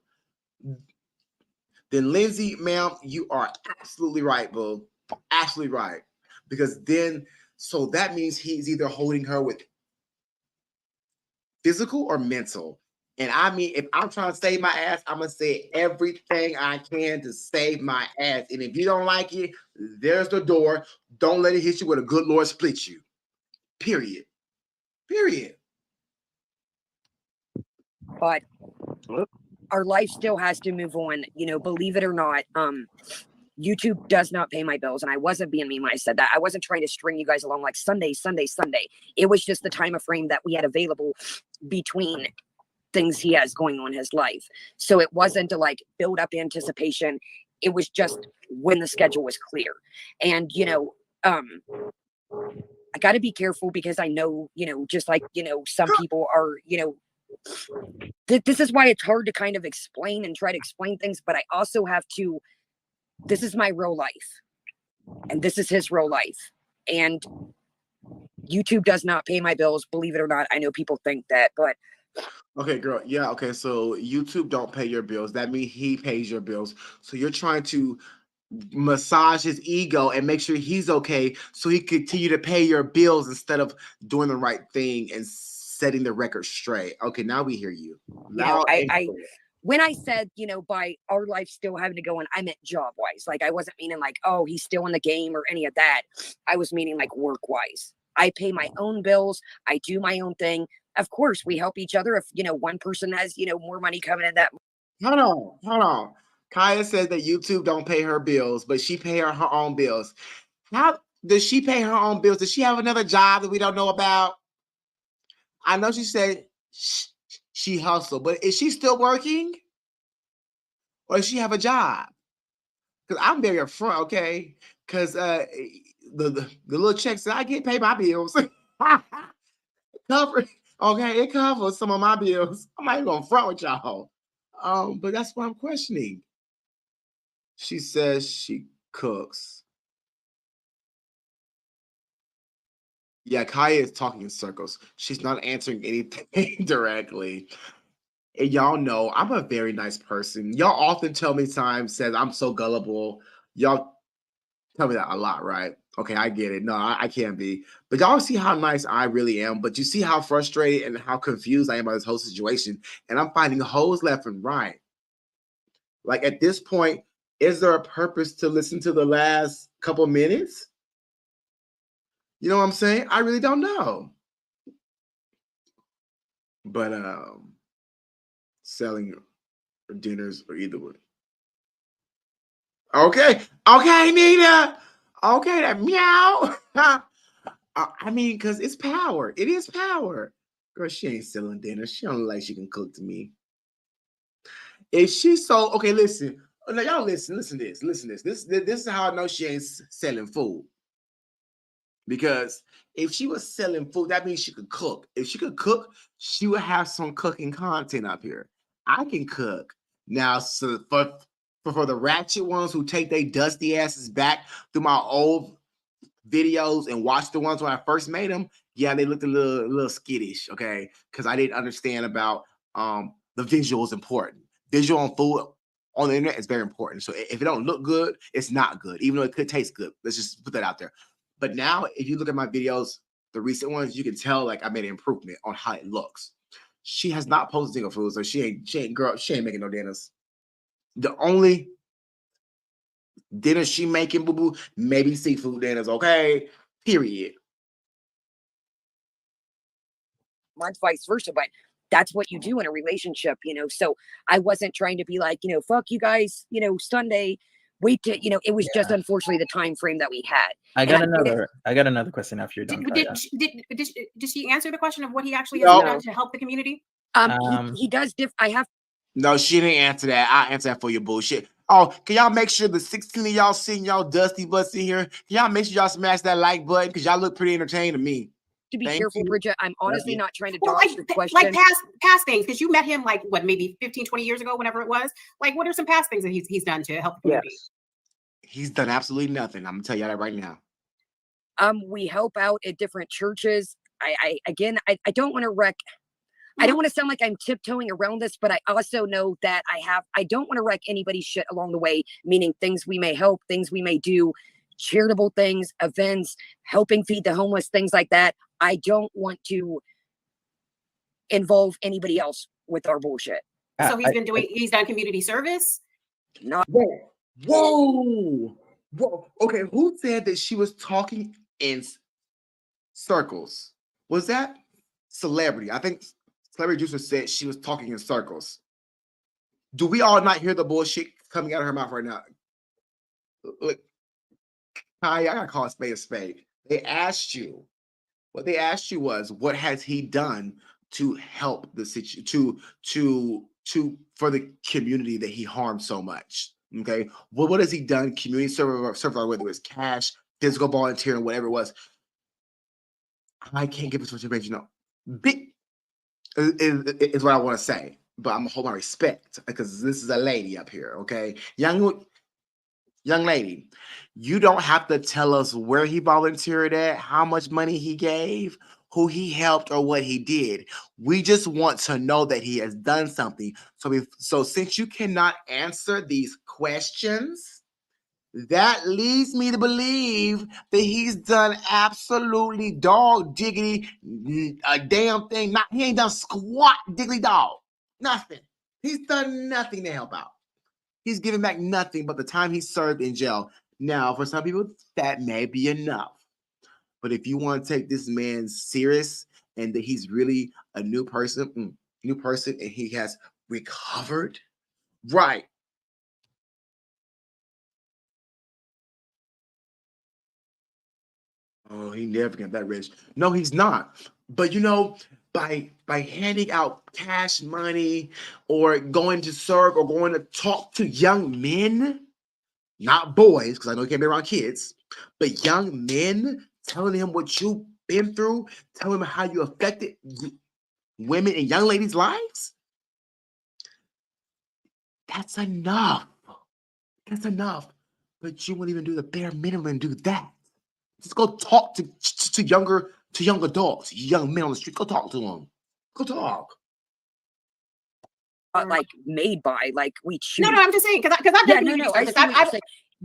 then Lindsay, ma'am, you are absolutely right, boo. Absolutely right. Because then, so that means he's either holding her with physical or mental. And I mean, if I'm trying to save my ass, I'm going to say everything I can to save my ass. And if you don't like it, there's the door. Don't let it hit you with a good Lord split you. Period. Period.
But our life still has to move on. You know, believe it or not, YouTube does not pay my bills. And I wasn't being mean when I said that. I wasn't trying to string you guys along like Sunday. It was just the time of frame that we had available between things he has going on in his life. So it wasn't to like build up anticipation. It was just when the schedule was clear. And, you know, I got to be careful because I know, you know, just like, you know, some people are, you know, this is why it's hard to kind of explain and try to explain things. But I also have to, this is my real life and this is his real life. And YouTube does not pay my bills. Believe it or not. I know people think that, but
okay, girl. Yeah. Okay. So YouTube don't pay your bills. That means he pays your bills. So you're trying to massage his ego and make sure he's okay so he continue to pay your bills instead of doing the right thing and setting the record straight. Okay, now we hear you.
Now, I when I said, you know, by our life still having to go on, I meant job wise. Like I wasn't meaning like, oh, he's still in the game or any of that. I was meaning like work wise. I pay my own bills. I do my own thing. Of course, we help each other. If, you know, one person has, you know, more money coming in that.
Hold on. Kaya said that YouTube don't pay her bills, but she pay her own bills. How does she pay her own bills? Does she have another job that we don't know about? I know she said she hustled, but is she still working? Or does she have a job? Because I'm very upfront, okay? Because the little checks that I get pay my bills. Cover, okay, it covers some of my bills. I'm not even gonna front with y'all. But that's what I'm questioning. She says she cooks. Yeah, Kaya is talking in circles. She's not answering anything directly. And y'all know I'm a very nice person. Y'all often tell me says I'm so gullible. Y'all tell me that a lot, right? Okay, I get it. No, I can't be. But y'all see how nice I really am. But you see how frustrated and how confused I am by this whole situation. And I'm finding holes left and right. Like at this point, is there a purpose to listen to the last couple minutes? You know what I'm saying? I really don't know. But selling dinners or either way. Okay, Nina. Okay, that meow. I mean, because it's power. It is power. Girl, she ain't selling dinner. She don't look like she can cook to me. If she sold, okay, listen. Now y'all listen to this. Listen to this. This is how I know she ain't selling food. Because if she was selling food, that means she could cook. If she could cook, she would have some cooking content up here. I can cook. Now, so for the ratchet ones who take their dusty asses back through my old videos and watch the ones when I first made them, yeah, they looked a little skittish, okay? Because I didn't understand about the visual is important. Visual on food on the internet is very important. So if it don't look good, it's not good, even though it could taste good. Let's just put that out there. But now, if you look at my videos, the recent ones, you can tell like I made an improvement on how it looks. She has not posted single food, so she ain't making no dinners. The only dinner she making, boo boo, maybe seafood dinners, okay? Period.
Mine's vice versa, but that's what you do in a relationship, So I wasn't trying to be like, fuck you guys, Sunday. Wait to, it was just unfortunately the time frame that we had.
I got another question after you're done.
Did she answer the question of what he actually has done to help the community?
He does I have.
No, she didn't answer that. I'll answer that for your bullshit. Oh, can y'all make sure the 16 of y'all sitting y'all dusty butts in here? Can y'all make sure y'all smash that like button? Because y'all look pretty entertained to me.
To be careful, Bridget. I'm honestly not trying to dodge the question.
Like past things, because you met him like what, maybe 15, 20 years ago, whenever it was. Like, what are some past things that he's done to help the community?
Yes. He's done absolutely nothing. I'm gonna tell you that right now.
We help out at different churches. I don't want to wreck. I don't want to sound like I'm tiptoeing around this, but I also know that I don't want to wreck anybody's shit along the way, meaning things we may help, things we may do, charitable things, events, helping feed the homeless, things like that. I don't want to involve anybody else with our bullshit.
So he's done community service?
Not.
Whoa. Okay, who said that she was talking in circles? Was that Celebrity? I think Celebrity Juicer said she was talking in circles. Do we all not hear the bullshit coming out of her mouth right now? Look, I gotta call a spade a spade. What they asked you was, what has he done to help the situation, to for the community that he harmed so much? Okay, well, what has he done? Community service, whether it was cash, physical volunteering, whatever it was. I can't give it to you, big is what I want to say, but I'm gonna hold my respect because this is a lady up here, okay? Young lady, you don't have to tell us where he volunteered at, how much money he gave, who he helped, or what he did. We just want to know that he has done something. So since you cannot answer these questions, that leads me to believe that he's done absolutely dog diggity a damn thing. He ain't done squat diggly dog. Nothing. He's done nothing to help out. He's given back nothing but the time he served in jail. Now, for some people, that may be enough. But if you want to take this man serious and that he's really a new person, and he has recovered, right? Oh, he never got that rich. No, he's not. But by handing out cash money or going to serve or going to talk to young men, not boys, because I know you can't be around kids, but young men, telling him what you've been through, telling him how you affected women and young ladies' lives, that's enough. That's enough. But you won't even do the bare minimum and do that. Just go talk to young adults, young men on the street. Go talk to them. Go talk.
Like made by, like we choose.
No, I'm just saying because I've done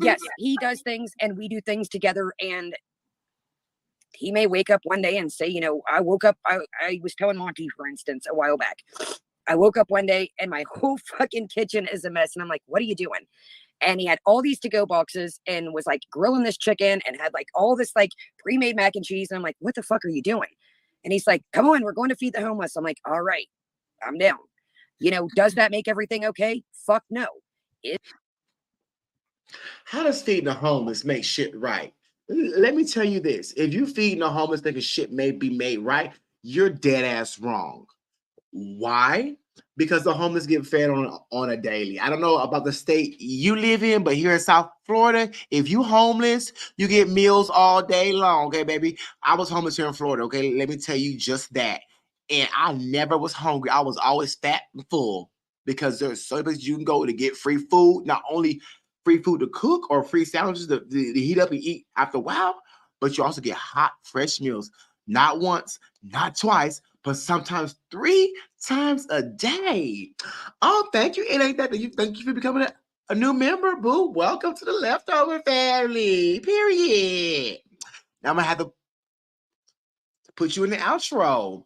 yes, he does things and we do things together, and he may wake up one day and say, I woke up. I was telling Monty, for instance, a while back. I woke up one day and my whole fucking kitchen is a mess, and I'm like, what are you doing? And he had all these to-go boxes and was like grilling this chicken and had like all this like pre-made mac and cheese. And I'm like, what the fuck are you doing? And he's like, come on, we're going to feed the homeless. I'm like, all right, I'm down. Does that make everything okay? Fuck no.
How does feeding the homeless make shit right? Let me tell you this. If you feeding the homeless thinking shit may be made right, you're dead ass wrong. Why? because the homeless get fed on a daily. I don't know about the state you live in, but here in South Florida, if you homeless, you get meals all day long. Okay, baby. I was homeless here in Florida. Okay, let me tell you just that. And I never was hungry. I was always fat and full because there's so places you can go to get free food. Not only free food to cook or free sandwiches to heat up and eat after a while, but you also get hot, fresh meals. Not once, not twice, but sometimes 3 times a day. Oh, thank you. It ain't that. Thank you for becoming a new member, boo. Welcome to the Leftover family. Period. Now I'm gonna have to put you in the outro.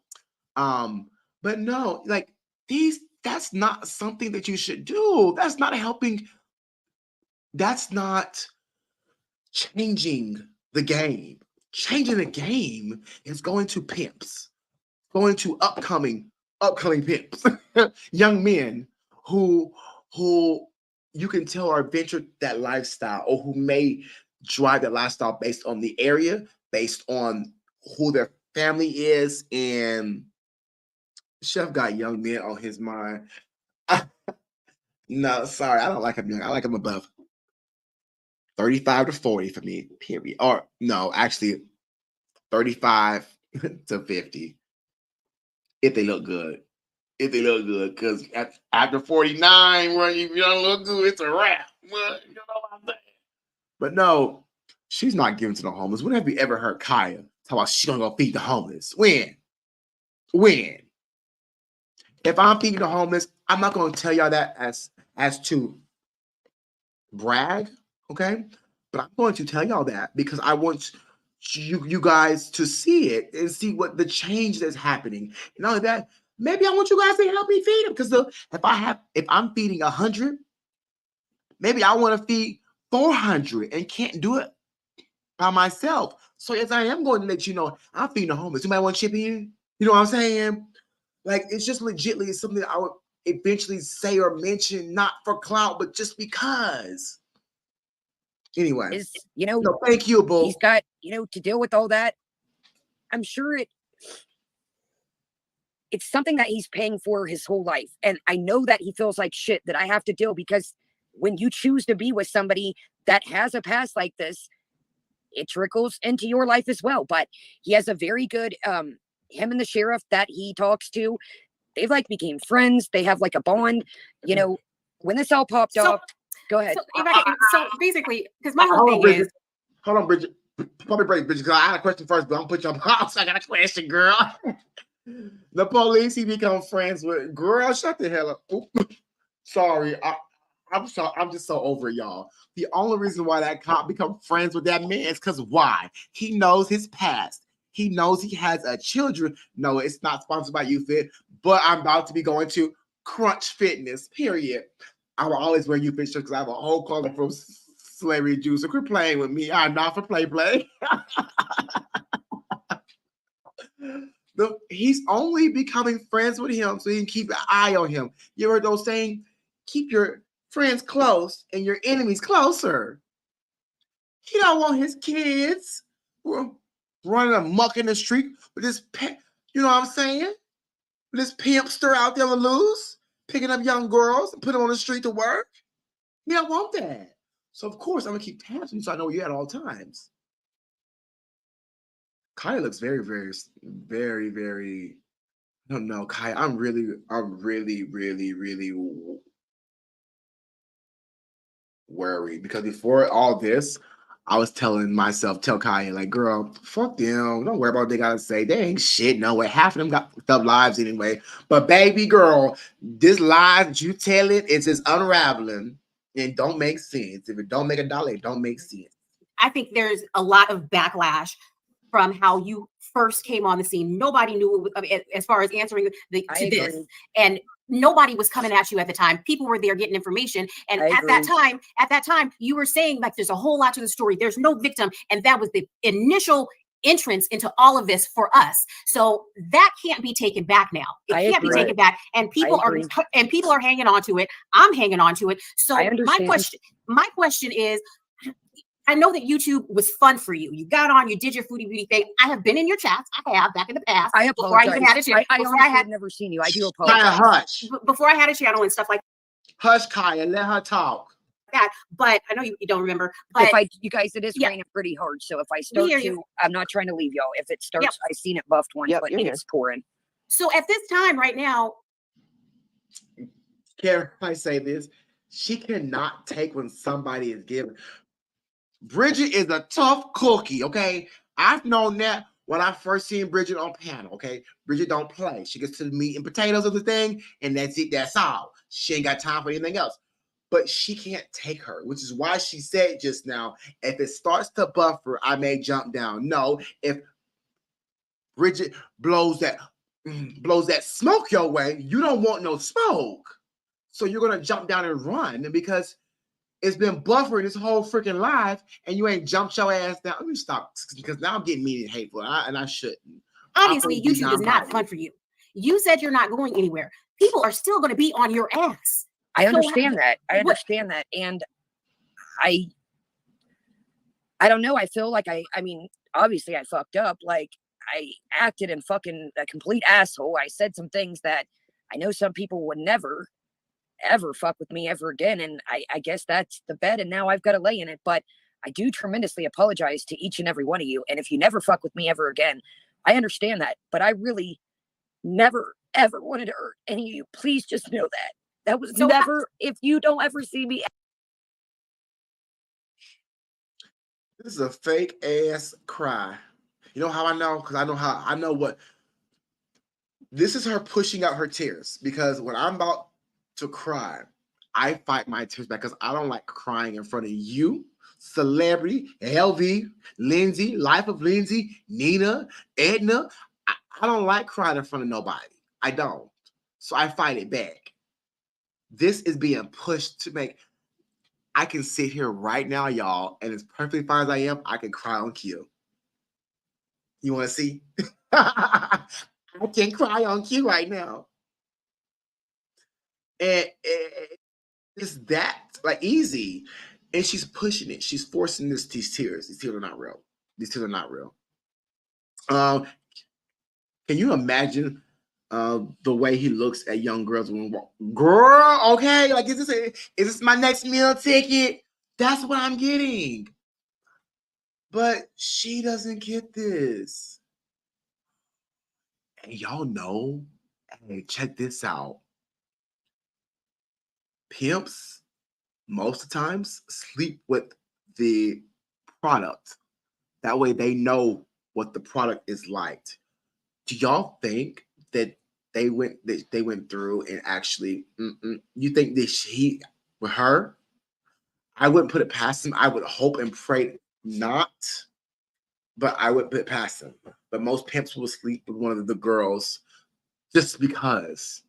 But no, like that's not something that you should do. That's not helping. That's not changing the game. Changing the game is going to pimps, going to upcoming pimps, young men who you can tell are ventured that lifestyle or who may drive that lifestyle based on the area, based on who their family is. And Chef got young men on his mind. No, sorry, I don't like him young. I like him above 35 to 40 for me, period. Or no, actually 35 to 50. If they look good. If they look good. Because after 49, well, if you don't look good, it's a wrap. Well, you know what I'm saying? But no, she's not giving to the homeless. When have you ever heard Kaya talk about she's gonna go feed the homeless? When? If I'm feeding the homeless, I'm not gonna tell y'all that as to brag, okay? But I'm going to tell y'all that because I want you guys to see it and see what the change that's happening. And all of that, maybe I want you guys to help me feed them because if I'm feeding 100, maybe I want to feed 400 and can't do it by myself. So yes, I am going to let you know I'm feeding the homeless. You might want to chip in. You know what I'm saying? Like it's just legitly it's something that I would eventually say or mention, not for clout, but just because. Anyway, no, thank you, Boo.
He's got, to deal with all that. I'm sure it's something that he's paying for his whole life. And I know that he feels like shit that I have to deal because when you choose to be with somebody that has a past like this, it trickles into your life as well. But he has a very good, him and the sheriff that he talks to, they've like became friends. They have like a bond, when this all popped off. Go ahead.
So basically, because my whole thing is.
Hold on, Bridget. Probably break, Bridget, because I had a question first, but I'm going to put you on pause. I got a question, girl. The police he become friends with. Girl, shut the hell up. Oop. Sorry. I'm sorry. I'm just so over y'all. The only reason why that cop become friends with that man is because why? He knows his past. He knows he has children. No, it's not sponsored by YouFit, but I'm about to be going to Crunch Fitness, period. I will always wear YouFit shirts because I have a whole clothing from Slavery Jews. So quit playing with me. I'm not for play. He's only becoming friends with him so he can keep an eye on him. You heard those saying, keep your friends close and your enemies closer. He don't want his kids running amok in the street with this you know what I'm saying? This pimpster out there on the loose, picking up young girls and put them on the street to work. He don't want that. So of course I'm gonna keep tabs on you so I know where you're at all times. Kaya looks very, very, very, very. I don't know, Kaya. I'm really, really worried because before all this, I was telling myself, tell Kaya, like, girl, fuck them. Don't worry about what they gotta say. They ain't shit. No way. Half of them got fucked up lives anyway. But baby girl, this lie that you tell it's just unraveling and don't make sense. If it don't make a dollar, it don't make sense.
I think there's a lot of backlash from how you first came on the scene. Nobody knew as far as answering to this. And nobody was coming at you at the time. People were there getting information. And at that time, you were saying like, there's a whole lot to the story. There's no victim. And that was the initial entrance into all of this for us. So that can't be taken back now. It can't be taken back. And people are hanging on to it. I'm hanging on to it. So my question is, I know that YouTube was fun for you. You got on, you did your foodie beauty thing. I have been in your chats. I have back in the past.
I apologize.
Before I even had a channel.
I honestly had never seen you. I do apologize.
Kaya, hush.
Before I had a channel and stuff like
Hush, Kaya. Let her talk.
that. But I know you don't remember. But
you guys, it is raining pretty hard. So if I start to, I'm not trying to leave y'all. If it starts, I've seen it buffed once, but it's pouring.
So at this time right now,
Can I say this? She cannot take when somebody is giving. Bridget is a tough cookie, okay? I've known that when I first seen Bridget on panel, okay? Bridget don't play. She gets to the meat and potatoes of the thing, and that's it, that's all. She ain't got time for anything else. But she can't take her, which is why she said just now, if it starts to buffer, I may jump down. No, if Bridget blows that smoke your way, you don't want no smoke. So you're gonna jump down and run because it's been buffering this whole freaking live, and you ain't jumped your ass down. Let me stop because now I'm getting mean and hateful, and I shouldn't.
Obviously, YouTube is not fun for you. You said you're not going anywhere. People are still going to be on your ass.
I understand that. I understand that, and I don't know. I feel like I mean, obviously, I fucked up. Like I acted in fucking a complete asshole. I said some things that I know some people would never ever fuck with me ever again. And I guess that's the bed. And now I've got to lay in it. But I do tremendously apologize to each and every one of you. And if you never fuck with me ever again, I understand that. But I really never, ever wanted to hurt any of you. Please just know that. That was never, if you don't ever see me.
This is a fake ass cry. You know how I know? Because I know what. This is her pushing out her tears because when I'm about to cry, I fight my tears back because I don't like crying in front of you, celebrity, LV, Lindsay, Life of Lindsay, Nina, Edna. I don't like crying in front of nobody. I don't. So I fight it back. This is being pushed to make. I can sit here right now, y'all, and as perfectly fine as I am, I can cry on cue. You want to see? I can cry on cue right now. And it's that like easy, and she's pushing it. She's forcing these tears. These tears are not real. These tears are not real. Can you imagine the way he looks at young girls when girl? Okay, like is this my next meal ticket? That's what I'm getting. But she doesn't get this. And y'all know, hey, check this out. Pimps most of the times sleep with the product. That way they know what the product is like. Do y'all think that they went through and actually you think that he with her? I wouldn't put it past him. I would hope and pray not, but I would put it past him. But most pimps will sleep with one of the girls just because.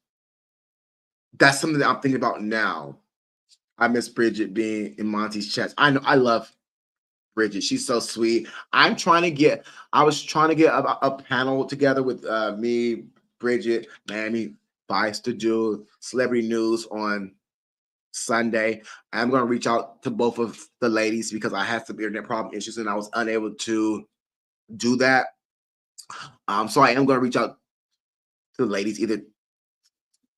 That's something that I'm thinking about now. I miss Bridget being in Monty's chest. I know I love Bridget. She's so sweet. I was trying to get a panel together with me, Bridget, Miami Vice to do celebrity news on Sunday. I'm going to reach out to both of the ladies because I had some internet problem issues and I was unable to do that. So I am going to reach out to the ladies either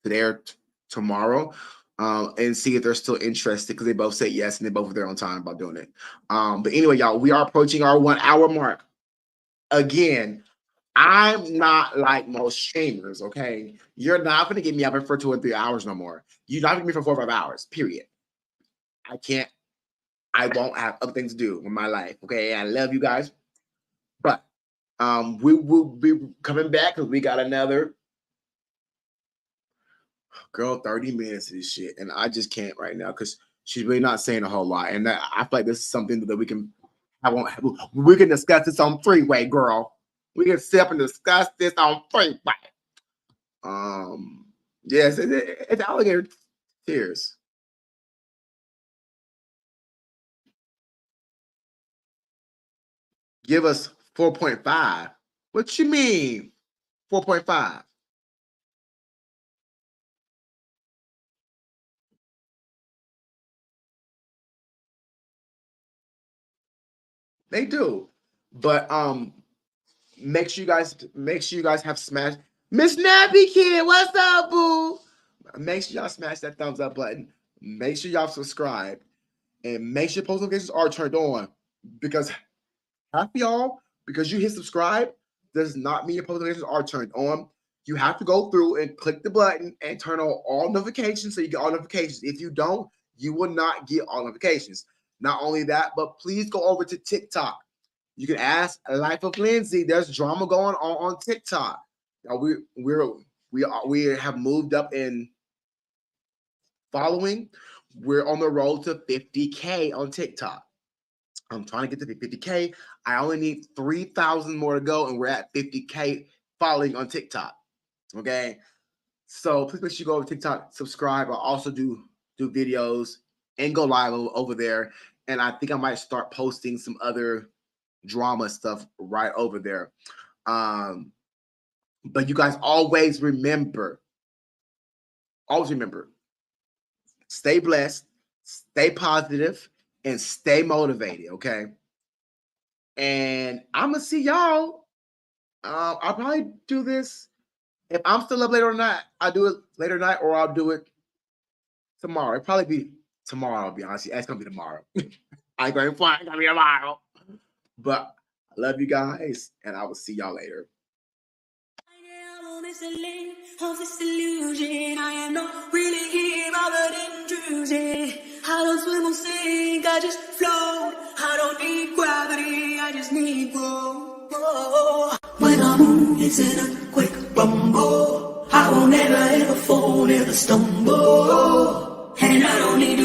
today or tomorrow. And see if they're still interested because they both said yes and they both were there on time about doing it. But anyway, y'all, we are approaching our 1 hour mark. Again, I'm not like most streamers, okay? You're not going to get me up for 2 or 3 hours no more. You're not going to get me for 4 or 5 hours, period. I won't have other things to do with my life, okay? I love you guys. But we will be coming back because we got another 30 minutes of this shit, and I just can't right now because she's really not saying a whole lot. And I feel like this is something that we can discuss this on freeway, girl. We can sit up and discuss this on freeway. Yes, it's alligator tears. Give us 4.5. What you mean 4.5? They do. But make sure you guys have smashed Miss Nappy Kid. What's up, boo? Make sure y'all smash that thumbs up button. Make sure y'all subscribe. And make sure post notifications are turned on. Because half y'all, because you hit subscribe, does not mean your post notifications are turned on. You have to go through and click the button and turn on all notifications so you get all notifications. If you don't, you will not get all notifications. Not only that, but please go over to TikTok. You can ask Life of Lindsay. There's drama going on TikTok. We have moved up in following. We're on the road to 50K on TikTok. I'm trying to get to 50K. I only need 3,000 more to go, and we're at 50K following on TikTok. Okay, so please make sure you go over to TikTok, subscribe. I'll also do videos and go live over there. And I think I might start posting some other drama stuff right over there. But you guys always remember, stay blessed, stay positive, and stay motivated, okay? And I'm going to see y'all. I'll probably do this. If I'm still up later tonight, I'll do it later tonight, or I'll do it tomorrow. It'll probably be tomorrow, I'll be honest. It's going to be tomorrow. I ain't going to fly. It's going to be tomorrow. But I love you guys, and I will see y'all later.
Of this illusion, I am not really here, but intrusion. I don't swim or sink, I just float. I don't need gravity, I just need growth. When I move, it's in a quick rumble. I won't ever fall, never stumble. And I don't need